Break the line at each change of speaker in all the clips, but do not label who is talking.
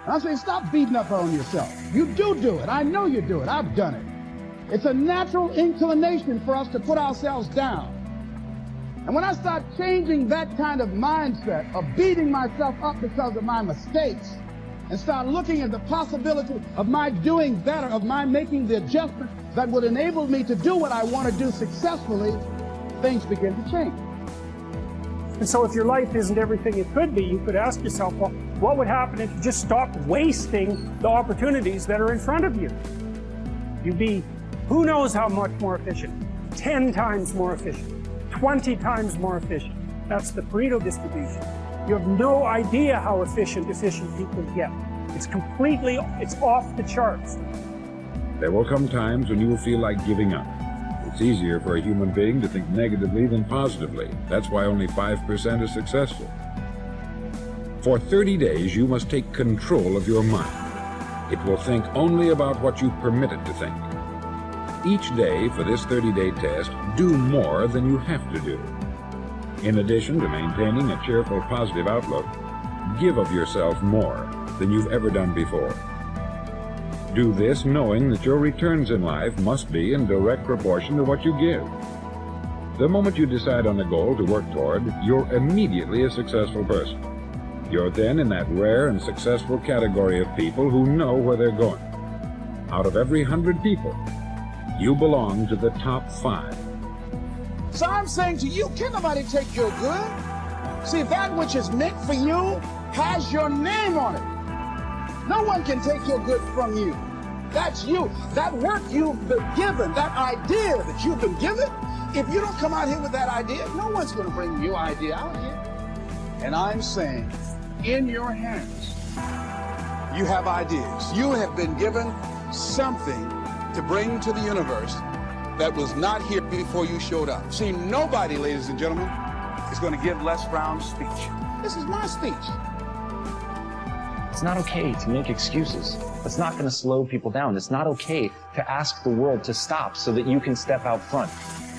And I'm saying, stop beating up on yourself. You do it. I know you do it. I've done it. It's a natural inclination for us to put ourselves down. And when I start changing that kind of mindset of beating myself up because of my mistakes and start looking at the possibility of my doing better, of my making the adjustment that would enable me to do what I want to do successfully, things begin to change.
And so if your life isn't everything it could be, you could ask yourself, well, what would happen if you just stopped wasting the opportunities that are in front of you? You'd be, who knows how much more efficient? 10 times more efficient. 20 times more efficient. That's the Pareto distribution. You have no idea how efficient people get. It's off the charts.
There will come times when you will feel like giving up. It's easier for a human being to think negatively than positively. That's why only 5% is successful. For 30 days, you must take control of your mind. It will think only about what you permit it to think. Each day for this 30-day test, do more than you have to do. In addition to maintaining a cheerful, positive outlook, give of yourself more than you've ever done before. Do this knowing that your returns in life must be in direct proportion to what you give. The moment you decide on a goal to work toward, you're immediately a successful person. You're then in that rare and successful category of people who know where they're going. Out of every 100 people, you belong to the top 5.
So I'm saying to you, can nobody take your good? See, that which is meant for you has your name on it. No one can take your good from you. That's you. That work you've been given, that idea that you've been given, if you don't come out here with that idea, no one's going to bring your idea out here. And I'm saying, in your hands, you have ideas. You have been given something to bring to the universe that was not here before you showed up. See, nobody, ladies and gentlemen, is going to give Les Brown's speech. This is my speech.
It's not okay to make excuses. That's not going to slow people down. It's not okay to ask the world to stop so that you can step out front.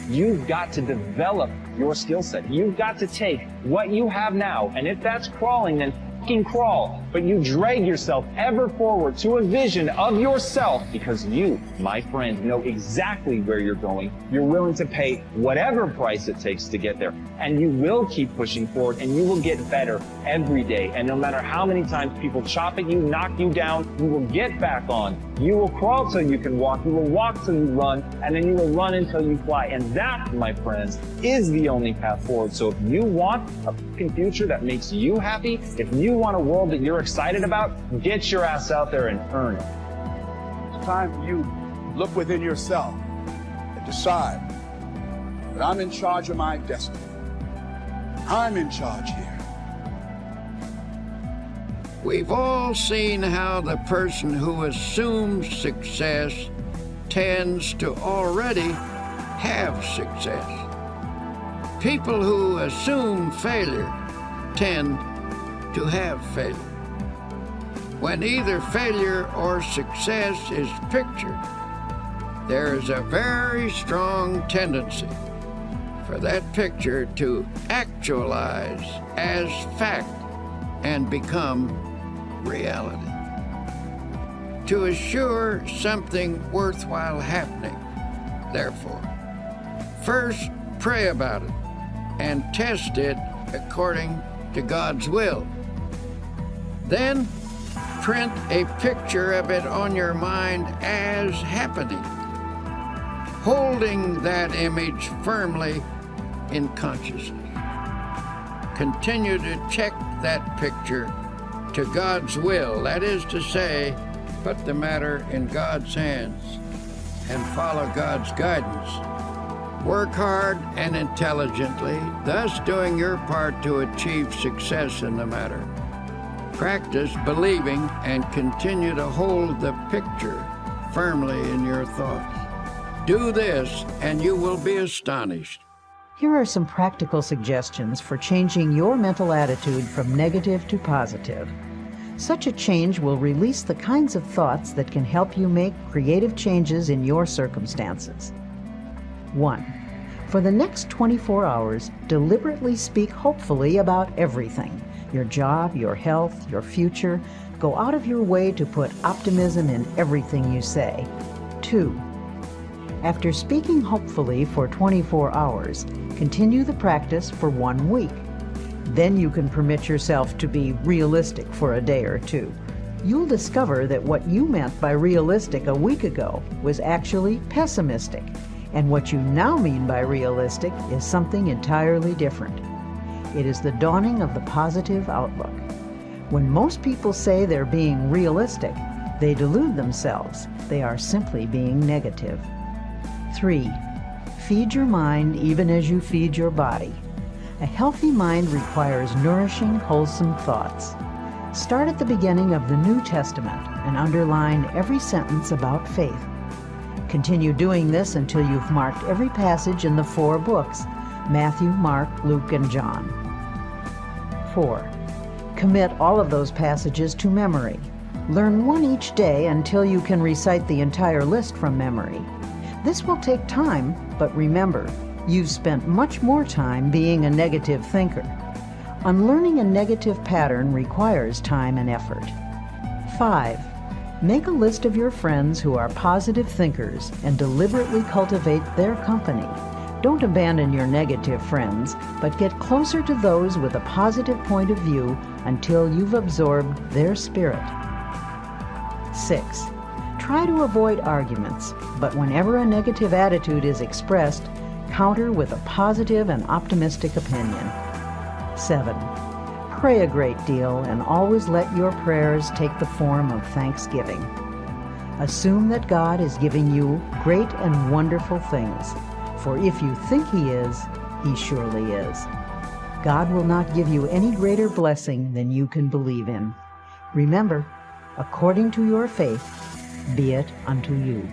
You've got to develop your skill set. You've got to take what you have now, and if that's crawling, then fucking crawl. But you drag yourself ever forward to a vision of yourself because you, my friend, know exactly where you're going. You're willing to pay whatever price it takes to get there. And you will keep pushing forward, and you will get better every day. And no matter how many times people chop at you, knock you down, you will get back on. You will crawl till you can walk. You will walk till you run, and then you will run until you fly. And that, my friends, is the only path forward. So if you want a fucking future that makes you happy, if you want a world that you're excited about, get your ass out there and earn it.
It's time for you to look within yourself and decide that I'm in charge of my destiny. I'm in charge here.
We've all seen how the person who assumes success tends to already have success. People who assume failure tend to have failure. When either failure or success is pictured, there is a very strong tendency for that picture to actualize as fact and become reality. To assure something worthwhile happening, therefore, first pray about it and test it according to God's will. Then print a picture of it on your mind as happening, holding that image firmly in consciousness. Continue to check that picture to God's will, that is to say, put the matter in God's hands and follow God's guidance. Work hard and intelligently, thus doing your part to achieve success in the matter. Practice believing and continue to hold the picture firmly in your thoughts. Do this and you will be astonished.
Here are some practical suggestions for changing your mental attitude from negative to positive. Such a change will release the kinds of thoughts that can help you make creative changes in your circumstances. 1. For the next 24 hours, deliberately speak hopefully about everything. Your job, your health, your future. Go out of your way to put optimism in everything you say. 2. After speaking hopefully for 24 hours, continue the practice for 1 week. Then you can permit yourself to be realistic for a day or two. You'll discover that what you meant by realistic a week ago was actually pessimistic, and what you now mean by realistic is something entirely different. It is the dawning of the positive outlook. When most people say they're being realistic, they delude themselves. They are simply being negative. 3. Feed your mind even as you feed your body. A healthy mind requires nourishing, wholesome thoughts. Start at the beginning of the New Testament and underline every sentence about faith. Continue doing this until you've marked every passage in the 4 books: Matthew, Mark, Luke, and John. 4. Commit all of those passages to memory. Learn one each day until you can recite the entire list from memory. This will take time, but remember, you've spent much more time being a negative thinker. Unlearning a negative pattern requires time and effort. 5. Make a list of your friends who are positive thinkers and deliberately cultivate their company. Don't abandon your negative friends, but get closer to those with a positive point of view until you've absorbed their spirit. 6. Try to avoid arguments, but whenever a negative attitude is expressed, counter with a positive and optimistic opinion. 7. Pray a great deal and always let your prayers take the form of thanksgiving. Assume that God is giving you great and wonderful things, for if you think He is, He surely is. God will not give you any greater blessing than you can believe in. Remember, according to your faith, be it unto you.